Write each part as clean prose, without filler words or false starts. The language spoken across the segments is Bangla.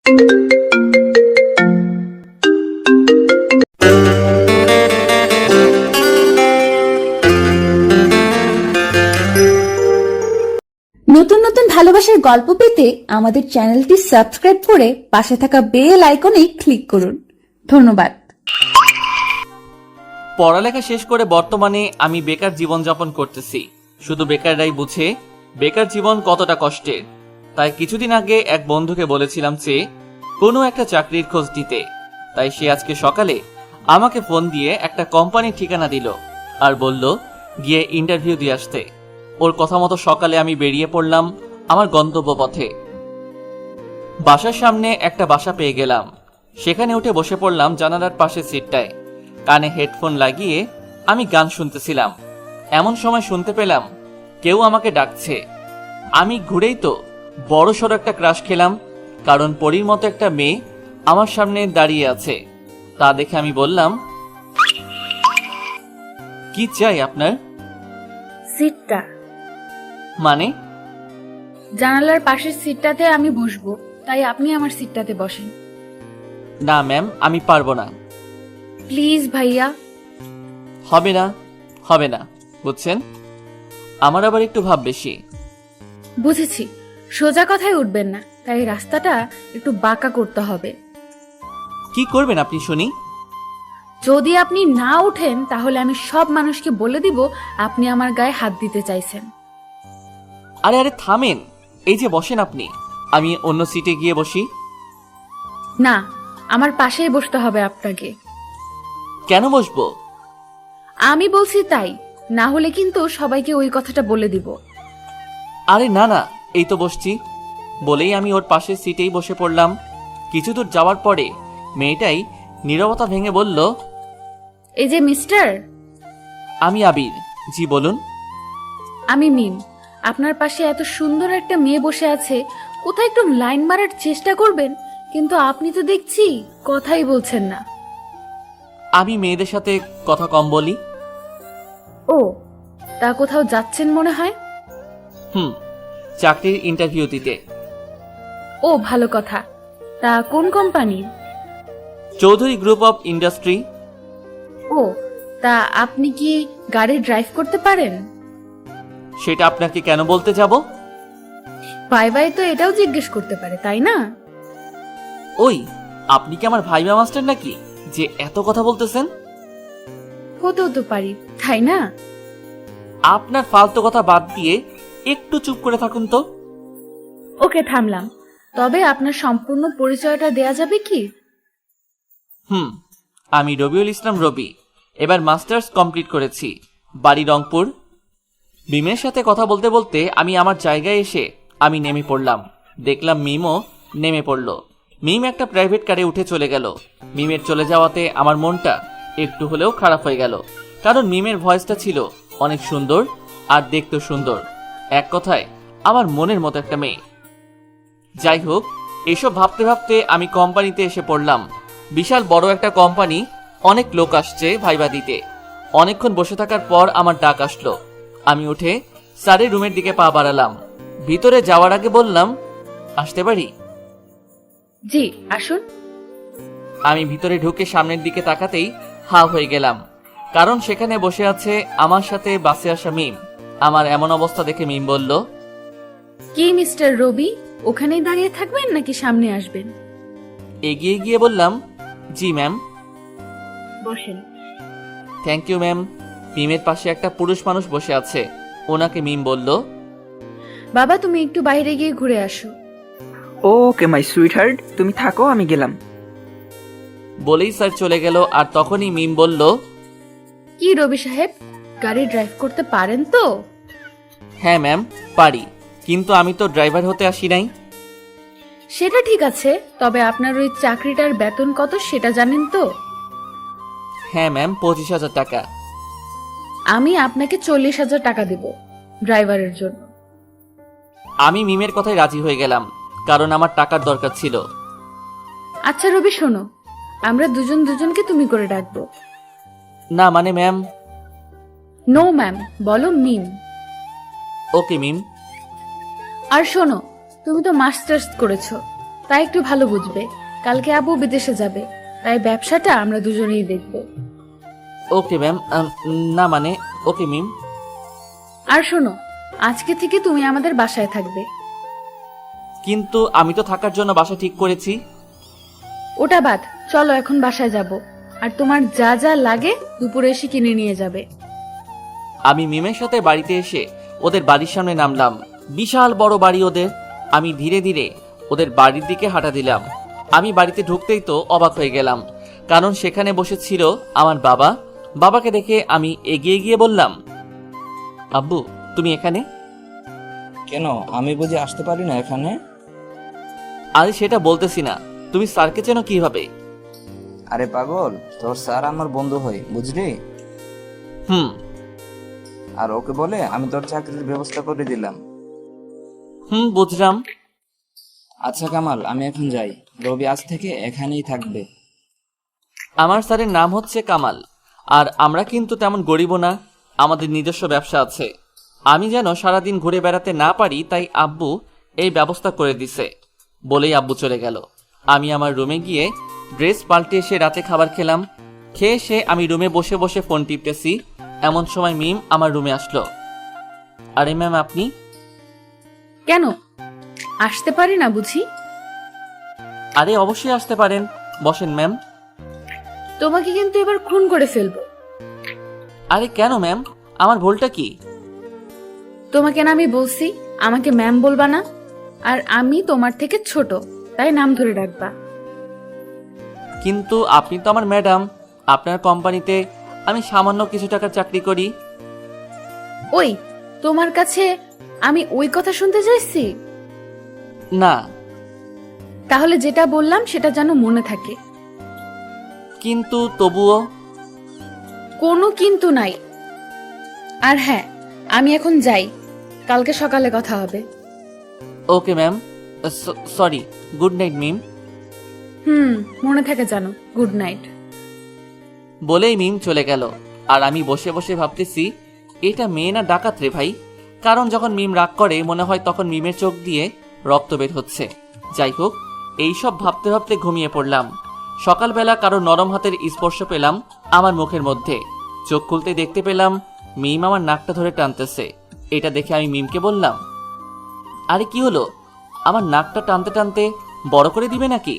নতুন নতুন ভালোবাসার গল্প পেতে আমাদের চ্যানেলটি সাবস্ক্রাইব করে পাশে থাকা বেল আইকনে ক্লিক করুন। ধন্যবাদ। পড়ালেখা শেষ করে বর্তমানে আমি বেকার জীবনযাপন করতেছি। শুধু বেকাররাই বুঝে বেকার জীবন কতটা কষ্টের। তাই কিছুদিন আগে এক বন্ধুকে বলেছিলাম যে কোনো একটা চাকরির খোঁজ দিতে। তাই সে আজকে সকালে আমাকে ফোন দিয়ে একটা কোম্পানির ঠিকানা দিল আর বলল গিয়ে ইন্টারভিউ দিয়ে আসতে। ওর কথা মতো সকালে আমি বেরিয়ে পড়লাম আমার গন্তব্য পথে। বাসার সামনে একটা বাসা পেয়ে গেলাম। সেখানে উঠে বসে পড়লাম জানালার পাশে সিটটায়। কানে হেডফোন লাগিয়ে আমি গান শুনতেছিলাম। এমন সময় শুনতে পেলাম কেউ আমাকে ডাকছে। আমি ঘুরেই তো বড় সড়ো একটা ক্রাশ খেলাম, কারণ পরীর মতো একটা মেয়ে আমার সামনে দাঁড়িয়ে আছে। তা দেখে আমি বললাম, কি চাই আপনার? সিটটা। মানে? জানালার পাশের সিটটাতে আমি বসবো, তাই আপনি আমার সিটটাতে বসেন। না ম্যাম, আমি পারবো না। প্লিজ ভাইয়া। হবে না, হবে না, বুঝছেন? আমার আবার একটু ভাব বেশি। বুঝেছি, সোজা কথায় উঠবেন না, তাই রাস্তাটা একটু বাঁকা করতে হবে। কি করবেন আপনি শুনি? যদি আপনি না উঠেন তাহলে আমি সব মানুষকে বলে দিব আপনি আমার গায়ে হাত দিতে চাইছেন। আরে আরে থামেন, এই যে বসেন আপনি, আমি অন্য সিটে গিয়ে বসি। না, আমার পাশেই বসতে হবে আপনাকে। কেন বসবো? আমি বলছি তাই, না হলে কিন্তু সবাইকে ওই কথাটা বলে দিব। আরে না না, এই তো বসছি। বলেই আমি ওর পাশের সিটেই বসে পড়লাম। কিছু দূর যাওয়ার পরে মেয়েটাই নীরবতা ভেঙে বলল, এই যে মিস্টার। আমি আবির। জি বলুন। আমি মিম। আপনার পাশে এত সুন্দর একটা মেয়ে বসে আছে, কোথায় একটু লাইন মারার চেষ্টা করবেন, কিন্তু আপনি তো দেখছি কথাই বলছেন না। আমি মেয়েদের সাথে কথা কম বলি। ও, তা কোথাও যাচ্ছেন মনে হয়। চাকরির ইন্টারভিউ দিতে। ও ভালো কথা, তা কোন company? Chowdhury group of industry. ও, তা আপনি কি গাড়ি ড্রাইভ করতে পারেন? সেটা আপনাকে কেন বলতে যাব? বাই বাই তো এটাও জিজ্ঞেস করতে পারে, তাই না? ওই, আপনি কি আমার ভাইবা মাস্টার নাকি যে এত কথা বলতেছেন? হতেও তো পারি, তাই না? আপনার ফালতু কথা বাদ দিয়ে একটু চুপ করে থাকুন তো। ওকে, থামলাম। তবে আপনার সম্পূর্ণ পরিচয়টা দেয়া যাবে কি? আমি রবিউল ইসলাম রবি। এবার মাস্টার্স কমপ্লিট করেছি। বাড়ি রংপুর। মিমের সাথে কথা বলতে বলতে আমি আমার জায়গায় এসে আমি নেমে পড়লাম। দেখলাম মিমও নেমে পড়ল। মিম একটা প্রাইভেট কারে উঠে চলে গেল। মিমের চলে যাওয়াতে আমার মনটা একটু হলেও খারাপ হয়ে গেল, কারণ মিমের ভয়েসটা ছিল অনেক সুন্দর আর দেখতেও সুন্দর। এক কথায় আমার মনের মতো একটা মেয়ে। যাই হোক, এসব ভাবতে ভাবতে আমি কোম্পানিতে এসে পড়লাম। বিশাল বড় একটা কোম্পানি, অনেক লোক আসছে ভাইবা দিতে। অনেকক্ষণ বসে থাকার পর আমার ডাক আসলো। আমি উঠে স্যারের রুমের দিকে পা বাড়ালাম। ভিতরে যাওয়ার আগে বললাম, আসতে পারি? জি, আসুন। আমি ভিতরে ঢুকে সামনের দিকে তাকাতেই হা হয়ে গেলাম, কারণ সেখানে বসে আছে আমার সাথে বাসে আসা মিম। আমার এমন অবস্থা দেখে মিম বলল, কি মিস্টার রবি, ওখানেই দাঁড়িয়ে থাকবেন নাকি সামনে আসবেন? এগিয়ে গিয়ে বললাম, জি ম্যাম। বসেন। Thank you ma'am. মিমের পাশে একটা পুরুষ মানুষ বসে আছে। ওনাকে মিম বলল, বাবা তুমি একটু বাইরে গিয়ে ঘুরে আসো। ওকে মাই সুইটহার্ট, তুমি থাকো, আমি গেলাম। বলেই স্যার চলে গেল। আর তখনই মিম বলল, কি রবি সাহেব, গাড়ি ড্রাইভ করতে পারেন তো? হ্যাঁ ম্যাম, পারি, কিন্তু আমি তো ড্রাইভার হতে আসি নাই। সেটা ঠিক আছে, তবে আপনার ওই চাকরিটার বেতন কত সেটা জানেন তো? হ্যাঁ ম্যাম, 25,000 টাকা। আমি আপনাকে 40,000 টাকা দেব ড্রাইভারের জন্য। আমি মিমের কথায় রাজি হয়ে গেলাম, কারণ আমার টাকার দরকার ছিল। আচ্ছা রবি শোনো, আমরা দুজন দুজনকে তুমি করে ডাকবো। না মানে ম্যাম। নো ম্যাম, বলো মিম। ওকে মিম। আর শোনো, তুমি তো মাস্টার্স করেছো, তাই একটু ভালো বুঝবে। কালকে আব্বু বিদেশে যাবে, তাই ব্যবসাটা আমরা দুজনেই দেখব। Okay ma'am. না মানে ওকে মিম। আর শোনো, আজকে থেকে তুমি আমাদের বাসায় থাকবে। কিন্তু আমি তো থাকার জন্য বাসা ঠিক করেছি। ওটা বাদ, চলো এখন বাসায় যাব। আর তোমার যা যা লাগে দুপুরে এসে কিনে নিয়ে যাবে। আমি মিমের সাথে বাড়িতে এসে ওদের বাড়ির সামনে নামলাম। বিশাল বড় বাড়ি ওদের। আমি ধীরে ধীরে ওদের বাড়ির দিকে হাঁটা দিলাম। আমি বাড়িতে ঢুকতেই তো অবাক হয়ে গেলাম, কারণ সেখানে বসেছিল আমার বাবা। বাবাকে দেখে আমি এগিয়ে গিয়ে বললাম, আব্বু তুমি এখানে? কেন, আমি বুঝি আসতে পারি না এখানে? আরে সেটা বলতেছি না, তুমি স্যারকে চেনো কিভাবে? আরে পাগল, তোর স্যার আমার বন্ধু হয়, বুঝলি? হুম আর ওকে বলে আমি তোর চাকরির ব্যবস্থা করে দিলাম। বুঝলাম। আচ্ছা কামাল, আমি এখন যাই। রবি আজ থেকে এখানেই থাকবে। আমার স্যারের নাম হচ্ছে কামাল। আর আমরা কিন্তু তেমন গরিবও না, আমাদের নিজস্ব ব্যবসা আছে। আমি যেন সারাদিন ঘুরে বেড়াতে না পারি, তাই আব্বু এই ব্যবস্থা করে দিছে। বলেই আব্বু চলে গেল। আমি আমার রুমে গিয়ে ড্রেস পাল্টে এসে রাতে খাবার খেলাম। খেয়ে এসে আমি রুমে বসে বসে ফোন টিপতেছি, এমন সময় মিম আমার রুমে আসলো। আরে ম্যাম আপনি? কেন, আসতে পারি না বুঝি? আরে অবশ্যই আসতে পারেন, বসেন ম্যাম। তোমাকে কিন্তু এবার খুন করে ফেলবো। আরে কেন ম্যাম, আমার ভুলটা কি? তোমাকে না আমি বলছি আমাকে ম্যাম বলবা না। আর আমি তোমার থেকে ছোট, তাই নাম ধরে ডাকবা। কিন্তু আপনি তো আমার ম্যাডাম। আপনার কোম্পানিতে আমি সামান্য কিছু টাকার চাকরি করি। ওই, তোমার কাছে আমি ওই কথা শুনতে চাইছি? না। তাহলে যেটা বললাম সেটা যেন মনে থাকে। কিন্তু তবুও। কোনো কিন্তু নাই। আর হ্যাঁ, আমি এখন যাই, কালকে সকালে কথা হবে। Okay ma'am. Sorry, good night Mim. মনে থাকে জানো, গুড নাইট। বলেই মিম চলে গেল। আর আমি বসে বসে ভাবতেছি, এটা মেয়ে না ডাকাত রে ভাই। কারণ যখন মিম রাগ করে মনে হয় তখন মিমের চোখ দিয়ে রক্ত বের হচ্ছে। যাই হোক, এইসব ভাবতে ভাবতে ঘুমিয়ে পড়লাম। সকালবেলা কারো নরম হাতের স্পর্শ পেলাম আমার মুখের মধ্যে। চোখ খুলতে দেখতে পেলাম মিম আমার নাকটা ধরে টানতেছে। এটা দেখে আমি মিমকে বললাম, আরে কি হলো, আমার নাকটা টানতে টানতে বড় করে দিবে নাকি?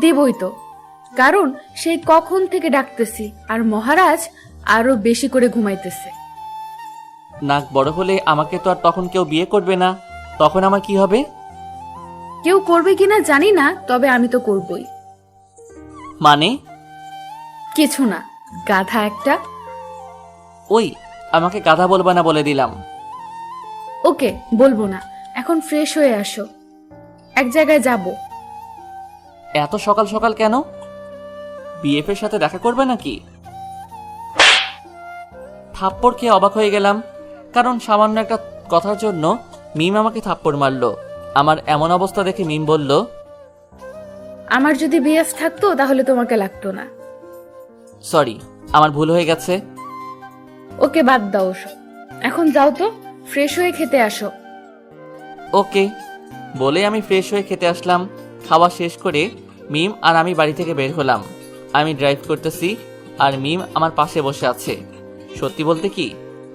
দেবই তো, কারণ সেই কখন থেকে ডাকতেছি আর মহারাজ আরো বেশি করে ঘুমাইতেছে। নাক বড় হলে আমাকে তো আর তখন কেউ বিয়ে করবে না, তখন আমার কি হবে? কেউ করবে কিনা জানি না, তবে আমি তো করবই। মানে? কিছু না, গাধা একটা। ওই, আমাকে গাধা বলবা না বলে দিলাম। ওকে, বলবো না। এখন ফ্রেশ হয়ে আসো, এক জায়গায় যাব। এত সকাল সকাল কেন? বিএফ এর সাথে দেখা করবে নাকি? থাপ্পড় খেয়ে অবাক হয়ে গেলাম, কারণ সামান্য একটা কথার জন্য মিম আমাকে থাপ্পড় মারলো। আমার এমন অবস্থা দেখে মিম বলল, আমার যদি বিএফ থাকতো তাহলে তোমাকে লাগতো না। সরি, আমার ভুল হয়ে গেছে। ওকে, বাদ দাও ওসব। এখন যাও তো, ফ্রেশ হয়ে খেতে আসো। ওকে বলে আমি ফ্রেশ হয়ে খেতে আসলাম। খাওয়া শেষ করে মিম আর আমি বাড়ি থেকে বের হলাম। আমি ড্রাইভ করতেছি আর মিম আমার পাশে বসে আছে। সত্যি বলতে কি,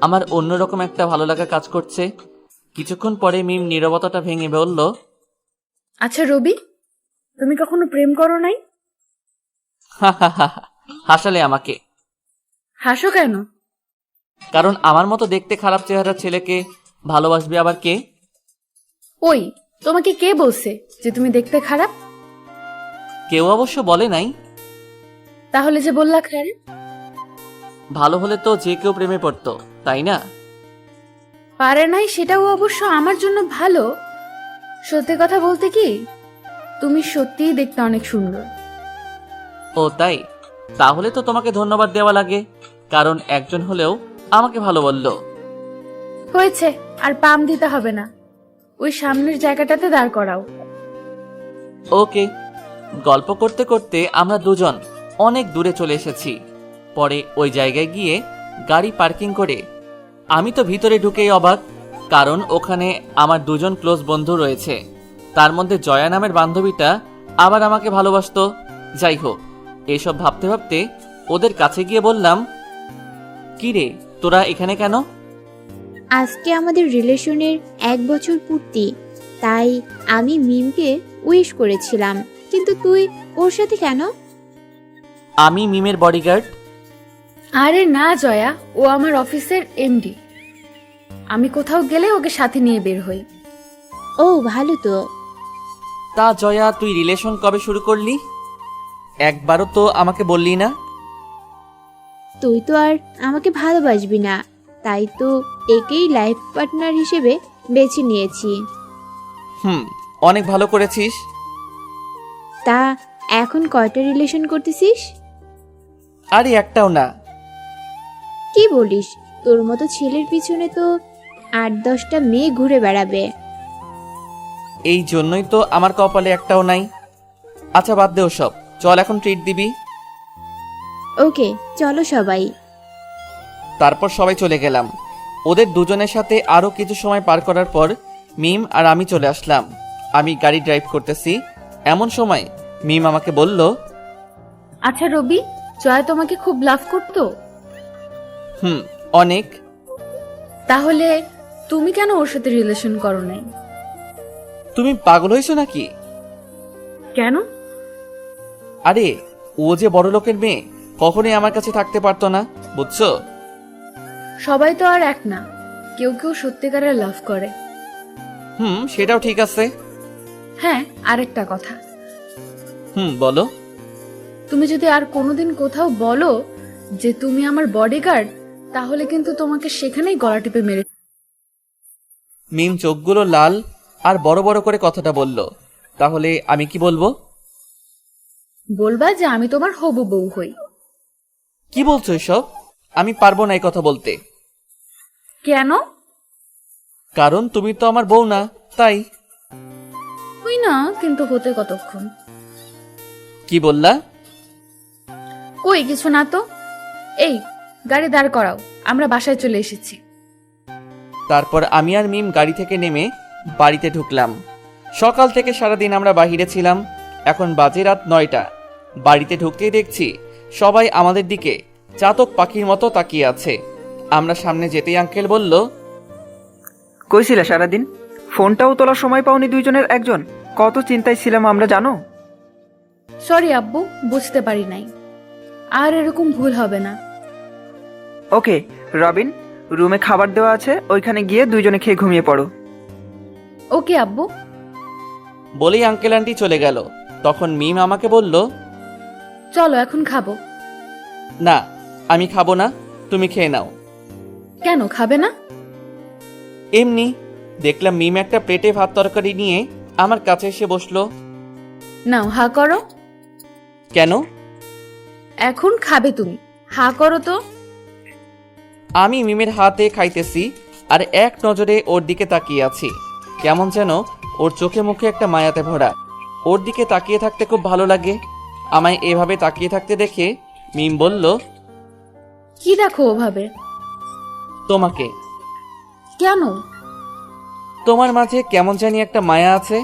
আমার অন্যরকম একটা ভালো লাগা কাজ করছে। কিছুক্ষণ পরে মিম নীরবতাটা ভেঙে বলল, আচ্ছা রবি, তুমি কখনো প্রেম করো নাই? হা হা হা হা। হাসালে আমাকে। হাসো কেন? কারণ আমার মতো দেখতে খারাপ চেহারার ছেলেকে ভালোবাসবে আবার কে? ওই, তোমাকে কে বলছে যে তুমি দেখতে খারাপ? কেউ অবশ্য বলে নাই। তাহলে যে বললা খারাপ? ভালো হলে তো যে কেউ প্রেমে পড়তো, তাই না? পারে নাই সেটাও অবশ্য আমার জন্য ভালো। সত্যি কথা বলতে কি, তুমি সত্যিই দেখতে অনেক সুন্দর। ও তাই? তাহলে তো তোমাকে ধন্যবাদ দেওয়া লাগে, কারণ একজন হলেও আমাকে ভালো বলল। হয়েছে, আর পাম দিতে হবে না। ওই সামনের জায়গাটাতে দাঁড় করাও। ওকে। গল্প করতে করতে আমরা দুজন অনেক দূরে চলে এসেছি। পরে ওই জায়গায় গিয়ে গাড়ি পার্কিং করে আমি তো ভিতরে ঢুকেই অবাক, কারণ ওখানে আমার দুজন ক্লোজ বন্ধু রয়েছে। তার মধ্যে জয়া নামের বান্ধবীটা আবার আমাকে ভালোবাসতো। যাই হোক, এসব ভাবতে ভাবতে ওদের কাছে গিয়ে বললাম, কি রে তোরা এখানে কেন? আজকে আমাদের রিলেশনের 1 বছর পূর্তি, তাই আমি মিমকে উইশ করেছিলাম, কিন্তু তুই ওর সাথে কেন? আমি মিমের বডিগার্ড। আরে না জয়া, ও আমার অফিসের এমডি। আমি কোথাও গেলে ওকে সাথে নিয়ে বের হই। ও ভালো তো। তা জয়া, তুই রিলেশন কবে শুরু করলি? একবারও তো আমাকে বললি না। তুই তো আর আমাকে ভালোবাসবি না, তাই তো একেই লাইফ পার্টনার হিসেবে বেছে নিয়েছি। অনেক ভালো করেছিস। তা এখন কয়টা রিলেশন করতেছিস? আরে একটাও না। কি বলিস, তোর মতো ছেলের পিছনে তো 8-10টা মেয়ে ঘুরে বেড়াবে। এই জন্যই তো আমার কপালে একটাও নাই। আচ্ছা বাদ দে ওসব, চল এখন ট্রিট দিবি। ওকে চলো সবাই। তারপর সবাই চলে গেলাম। ওদের দুজনের সাথে আরো কিছু সময় পার করার পর মিম আর আমি চলে আসলাম। আমি গাড়ি ড্রাইভ করতেছি, এমন সময় মিম আমাকে বলল, আচ্ছা রবি, জয়া তোমাকে খুব লাভ করতো? অনেক। তাহলে তুমি কেন ওর সাথে রিলেশন করো নাই? তুমি পাগল হয়েছো নাকি? কেন? আরে ও যে বড় লোকের মেয়ে, কখনোই আমার কাছে থাকতে পারতো না, বুঝছো? সবাই তো আর এক না, কেউ কেউ সত্যিকারের লাভ করে। সেটাও ঠিক আছে। হ্যাঁ, আরেকটা কথা, বলো। তুমি যদি আর কোনোদিন কোথাও বলো যে তুমি আমার বডিগার্ড, তাহলে কিন্তু তোমাকে সেখানেই গলা টিপে মেরে। মিম চোখগুলো লাল আর বড় বড় করে কথাটা বলল। তাহলে আমি কি বলবো? বলবা যে আমি তোমার হবু বউ হই। কি বলছো এসব? আমি পারবো না এই কথা বলতে। কেন? কারণ তুমি তো আমার বউ না, তাই। তুই না, কিন্তু হতে কতক্ষণ? কি বললা? কই কিছু না তো। এই গাড়ি দাঁড় করাও, আমরা বাসায় চলে এসেছি। তারপর আমি আর মিম গাড়ি থেকে নেমে বাড়িতে ঢুকলাম। সকাল থেকে সারাদিন আমরা বাহিরে ছিলাম। এখন বাজে রাত 9টা। বাড়িতে ঢুকতেই দেখছি সবাই আমাদের দিকে চাতক পাখির মতো তাকিয়ে আছে। আমরা সামনে যেতেই আঙ্কেল বলল, কইছিলে সারাদিন? ফোনটাও তোলার সময় পাওনি দুইজনের একজন? কত চিন্তায় ছিলাম আমরা, জানো? সরি আব্বু, বুঝতে পারি নাই। আর এরকম ভুল হবে না। ওকে রবিন, রুমে খাবার দেওয়া আছে, ওইখানে গিয়ে দুইজনে খেয়ে ঘুমিয়ে পড়ো। ওকে আব্বু। বলেই আঙ্কেল আন্টি চলে গেল। তখন মিম আমাকে বলল, চলো এখন খাবো। না আমি খাবো না, তুমি খেয়ে নাও। কেন খাবে না? এমনি। দেখলাম মিম একটা প্লেটে ভাত তরকারি নিয়ে আমার কাছে এসে বসলো। নাও হা করো। কেন? এখন খাবে তুমি, হা করো তো। আমি মিমের হাতে খাইতেছি আর এক নজরে ওর দিকে তাকিয়ে আছি। কেমন যেন ওর চোখে মুখে একটা মায়াতে ভরা। ওর দিকে তাকিয়ে থাকতে খুব ভালো লাগে। আমায় এভাবে তাকিয়ে থাকতে দেখে মিম বলল, কি দেখো ওভাবে? তোমাকে। কেন? তোমার মাঝে কেমন জানি একটা মায়া আছে।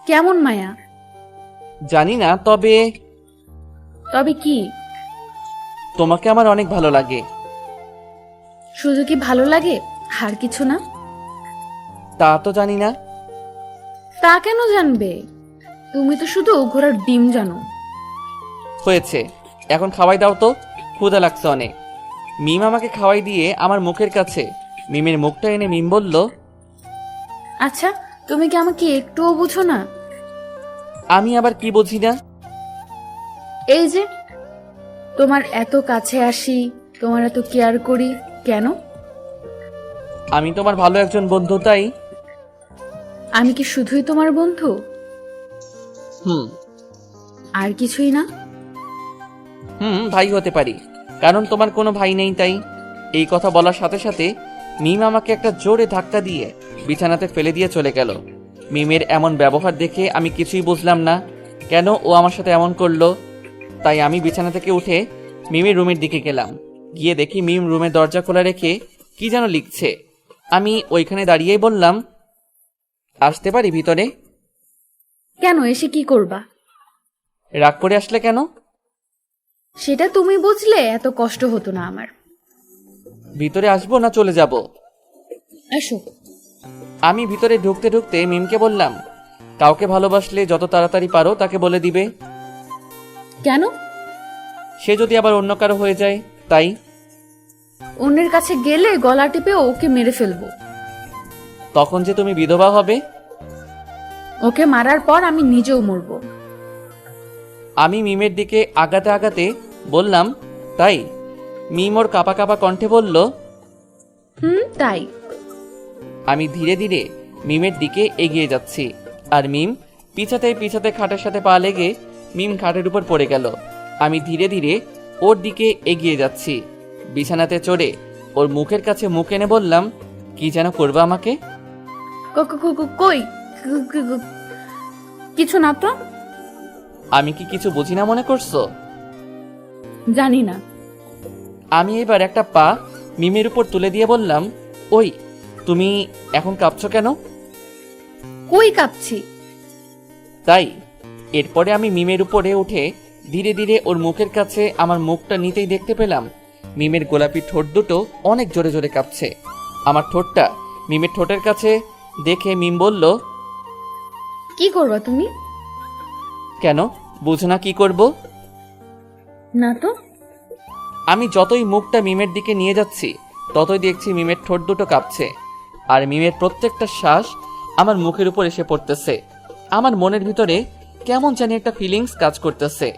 কেমন মায়া? জানি না, তবে তবে কি? তোমাকে আমার অনেক ভালো লাগে। শুধু কি ভালো লাগে, আর কিছু না? তা তো জানি না। তা কেন জানবে? তুমি তো শুধু ঘোড়ার ডিম জানো। হয়েছে, এখন খাওয়াই দাও তো, ক্ষুধা লাগছে অনেক। মিম আমাকে খাওয়াই দিয়ে আমার মুখের কাছে মিমের মুখটা এনে মিম বলল, আচ্ছা, তুমি কি আমাকে একটুও বুঝো না? আমি আবার কি বুঝি না? এই যে তোমার এত কাছে আসি, তোমার এত কেয়ার করি, কেন? আমি তোমার ভালো একজন বন্ধু, তাই। আমি কি শুধুই তোমার বন্ধু, হুম আর কিছুই না? ভাই হতে পারি, কারণ তোমার কোনো ভাই নেই, তাই। এই কথা বলার সাথে সাথে মিম আমাকে একটা জোরে ধাক্কা দিয়ে বিছানাতে ফেলে দিয়ে চলে গেল। মিমের এমন ব্যবহার দেখে আমি কিছুই বুঝলাম না, কেন ও আমার সাথে এমন করলো। তাই আমি বিছানা থেকে উঠে মিমের রুমের দিকে গেলাম। গিয়ে দেখি মিম রুমের দরজা খোলা রেখে কি যেন লিখছে। আমি ওইখানে দাঁড়িয়েই বললাম, আসতে পারি ভিতরে? কেন, এসে কি করবা? রাগ করে আসলে কেন? সেটা তুমি বুঝলে এত কষ্ট হতো না আমার। ভিতরে আসবো না চলে যাব? আসো। আমি ভিতরে ঢুকতে ঢুকতে মিমকে বললাম, কাউকে ভালোবাসলে যত তাড়াতাড়ি পারো তাকে বলে দিবে। কেন? সে যদি আবার অন্য কারো হয়ে যায় তাই। অন্যের কাছে গেলে গলা টিপে ওকে মেরে ফেলবো। তখন যে তুমি বিধবা হবে। ওকে মারার পর আমি নিজেও মরবো। আমি মিমের দিকে আগাতে আগাতে বললাম, তাই? মিম ওর কাঁপা কাঁপা কণ্ঠে বলল, তাই। আমি ধীরে ধীরে মিমের দিকে এগিয়ে যাচ্ছি, আর মিম পিছাতে পিছাতে খাটের সাথে পা লেগে মিম খাটের উপর পড়ে গেল। আমি ধীরে ধীরে ওর দিকে এগিয়ে যাচ্ছি, বিছানাতে চড়ে ওর মুখের কাছে মুখ এনে বললাম, কি যেন করবে আমাকে? কই? কিছু না তো। আমি কি কিছু বুঝি না মনে করছো? জানি না। আমি এবার একটা পা মিমের উপর তুলে দিয়ে বললাম, ওই তুমি এখন কাঁপছো কেন? কই কাঁপছি? তাই। এরপরে আমি মিমের উপরে উঠে ধীরে ধীরে ওর মুখের কাছে আমার মুখটা নিতেই দেখতে পেলাম মিমের গোলাপি ঠোঁট দুটো অনেক জোরে জোরে কাঁপছে। আমার ঠোঁটটা মিমের ঠোঁটের কাছে দেখে মিম বলল, কি করবা তুমি? কেন, বুঝো না কি করব? না তো। আমি যতই মুখটা মিমের দিকে নিয়ে যাচ্ছি ততই দেখছি মিমের ঠোঁট দুটো কাঁপছে, আর মিমের প্রত্যেকটা শ্বাস আমার মুখের উপর এসে পড়তেছে। আমার মনের ভিতরে কেমন জানি একটা ফিলিংস কাজ করতেছে।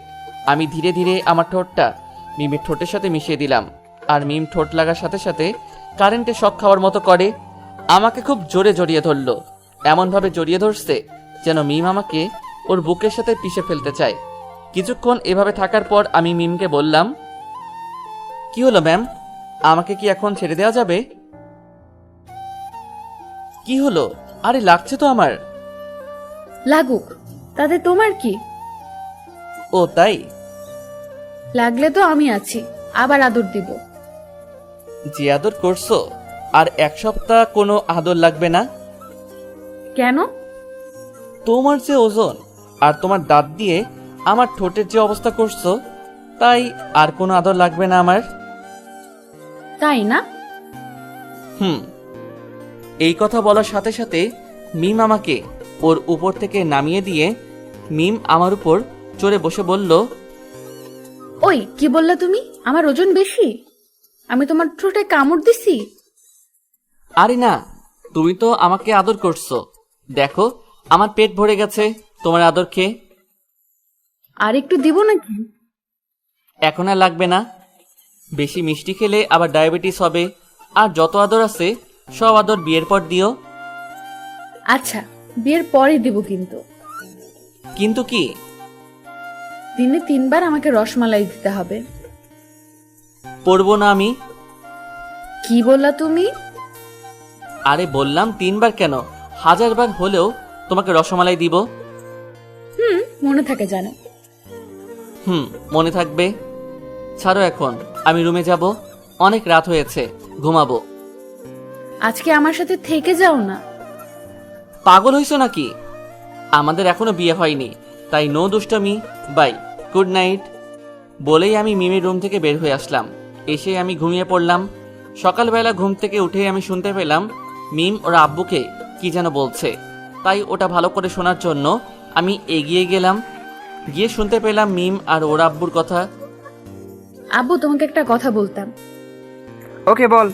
আমি ধীরে ধীরে আমার ঠোঁটটা মিমের ঠোঁটের সাথে মিশিয়ে দিলাম, আর মিম ঠোঁট লাগার সাথে সাথে কারেন্টে শক খাওয়ার মতো করে আমাকে খুব জোরে জড়িয়ে ধরলো। এমনভাবে জড়িয়ে ধরছে যেন মিম আমাকে ওর বুকের সাথে পিষে ফেলতে চায়। কিছুক্ষণ এভাবে থাকার পর আমি মিমকে বললাম, কি হলো ম্যাম, আমাকে কি এখন ছেড়ে দেওয়া যাবে? কি হলো? আরে লাগছে তো আমার। লাগুক, তাতে তোমার কি? ও তাই? লাগলে তো আমি আছি, আবার আদর দিব। যে আদর করছো আর এক সপ্তাহ কোনো আদর লাগবে না। কেন? তোমার যে ওজন আর তোমার দাঁত দিয়ে আমার ঠোঁটের যে অবস্থা করছো, তাই আর কোনো আদর লাগবে না আমার। তাই না? এই কথা বলার সাথে সাথে মিম আমাকে ওর উপর থেকে নামিয়ে দিয়ে মিম আমার উপর চড়ে বসে বলল, ওই কি বললা তুমি? আমার ওজন বেশি? আমি তোমার ঠোঁটে কামড় দিছি? আরে না, তুমি তো আমাকে আদর করছো। দেখো আমার পেট ভরে গেছে তোমার আদর খেয়ে। আর একটু দিব নাকি? এখন আর লাগবে না। বেশি মিষ্টি খেলে আবার ডায়াবেটিস হবে। আর যত আদর আছে সব আদর বিয়ের পর দিও। আচ্ছা, বিয়ের পরে দিব কিন্তু। কিন্তু কি? দিনে 3 বার আমাকে রসমালাই দিতে হবে। পড়বো না আমি। কি বললা তুমি? আরে বললাম 3 বার কেন, 1000 বার হলেও তোমাকে রসমালাই দিব। মনে থাকে জানো। মনে থাকবে। ছাড়ো এখন, আমি রুমে যাব, অনেক রাত হয়েছে, ঘুমাবো। আজকে আমার সাথে থেকে যাও না। পাগল হইছো নাকি? আমাদের এখনো বিয়ে হয়নি, তাই নো দুষ্টামি, বাই, গুড নাইট। বলেই আমি মিমির রুম থেকে বের হয়ে আসলাম। এসে আমি ঘুমিয়ে পড়লাম। সকালবেলা ঘুম থেকে উঠে আমি শুনতে পেলাম মিম ওর আব্বুকে কি যেন বলছে, তাই ওটা ভালো করে শোনার জন্য আমি এগিয়ে গেলাম। গিয়ে শুনতে পেলাম মিম আর ওর আব্বুর কথা। আব্বু, তোমাকে একটা কথা বলতাম। ওকে বল।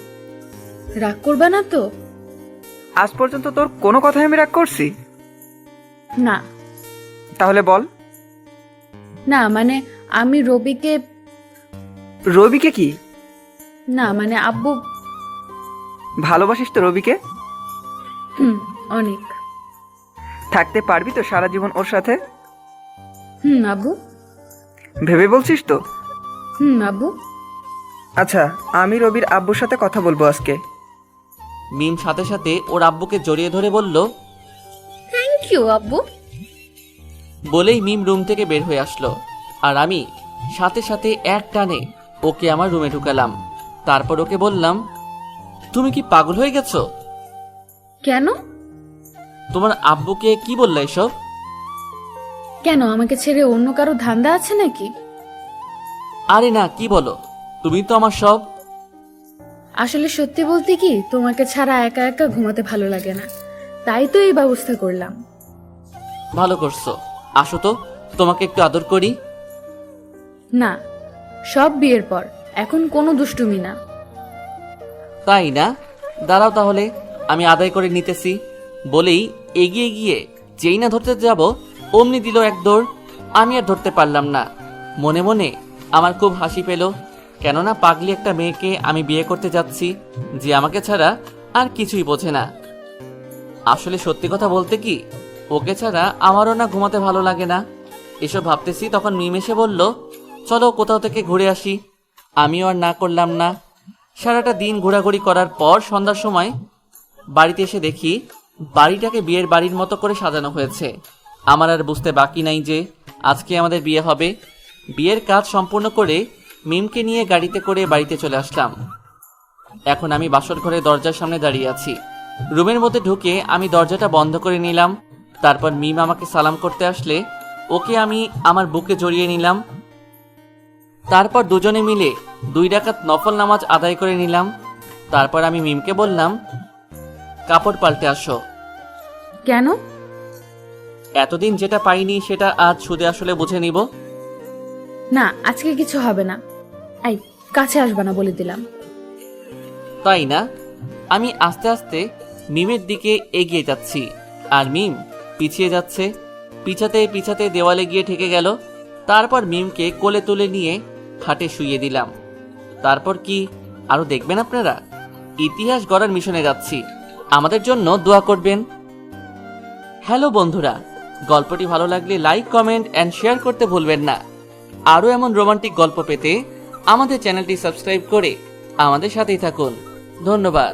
রাগ করবা না তো? আজ পর্যন্ত তোর কোনো কথাই আমি রাগ করছি? না। তাহলে বল। না মানে আমি রবিকে। রবিকে কি? না মানে আব্বু। ভালোবাসিস তো রবিকে? অনেক। থাকতে পারবি তো সারা জীবন ওর সাথে? আব্বু। ভেবে বলছিস তো? আব্বু। আচ্ছা, আমি রবির আব্বুর সাথে কথা বলবো আজকে। মিম সাথে সাথে ওর আব্বুকে জড়িয়ে ধরে বলল, থ্যাংক ইউ আব্বু। বলেই মিম রুম থেকে বের হয়ে আসলো, আর আমি সাথে সাথে এক টানে ওকে আমার রুমে ঢুকালাম। তারপর ওকে বললাম, তুমি কি পাগল হয়ে গেছো? কেন? তোমার আব্বুকে কি বললে এসব? কেন, আমাকে ছেড়ে অন্য কারো ধান্দা আছে নাকি? আরে না, কি বলো, তুমি তো আমার সব। আসলে সত্যি বলতে কি, তোমাকে ছাড়া একা একা ঘুমাতে ভালো লাগে না, তাই তো এই ব্যবস্থা করলাম। ভালো করছো। আসো তো, তোমাকে একটু আদর করি। না, সব বিয়ের পর, এখন কোনো দুষ্টুমি না। তাই না? দাঁড়াও তাহলে, আমি আদায় করে নিতেছি। বলেই এগিয়ে গিয়ে যেই না ধরতে যাব, অমনি দিল এক দৌড়। আমি আর ধরতে পারলাম না। মনে মনে আমার খুব হাসি পেল, কেননা পাগলি একটা মেয়েকে আমি বিয়ে করতে যাচ্ছি, যে আমাকে ছাড়া আর কিছুই বোঝে না। আসলে সত্যি কথা বলতে কি, ওকে ছাড়া আমারও না ঘুমাতে ভালো লাগে না। এসব ভাবতেছি, তখন মিম এসে বলল, চলো কোথাও থেকে ঘুরে আসি। আমিও আর না করলাম না। সারাটা দিন ঘোরাঘুরি করার পর সন্ধ্যার সময় বাড়িতে এসে দেখি বাড়িটাকে বিয়ের বাড়ির মতো করে সাজানো হয়েছে। আমার আর বুঝতে বাকি নাই যে আজকে আমাদের বিয়ে হবে। বিয়ের কাজ সম্পূর্ণ করে মিমকে নিয়ে গাড়িতে করে বাড়িতে চলে আসলাম। এখন আমি বাসর ঘরে দরজার সামনে দাঁড়িয়ে আছি। রুমের মধ্যে ঢুকে আমি দরজাটা বন্ধ করে নিলাম। তারপর মিম আমাকে সালাম করতে আসলে ওকে আমি আমার বুকে জড়িয়ে নিলাম। তারপর দুজনে মিলে 2 রাকাত নফল নামাজ আদায় করে নিলাম। তারপর আমি মিমকে বললাম, কাপড় পাল্টে আসো। কেন? এতদিন যেটা পাইনি সেটা আজ সুদে আসলে বুঝে নিব। না, আজকে কিছু হবে না। এই, কাছে আসবা না বলে দিলাম। তাই না? আমি আস্তে আস্তে মিমের দিকে এগিয়ে যাচ্ছি, আর মিম পিছিয়ে যাচ্ছে। পিছাতে পিছাতে দেওয়ালে গিয়ে ঠেকে গেল। তারপর মিমকে কোলে তুলে নিয়ে খাটে শুইয়ে দিলাম। তারপর কি আরো দেখবেন আপনারা? ইতিহাস গড়ার মিশনে যাচ্ছি, আমাদের জন্য দোয়া করবেন। হ্যালো বন্ধুরা, গল্পটি ভালো লাগলে লাইক, কমেন্ট এন্ড শেয়ার করতে ভুলবেন না। আরও এমন রোমান্টিক গল্প পেতে আমাদের চ্যানেলটি সাবস্ক্রাইব করে আমাদের সাথেই থাকুন। ধন্যবাদ।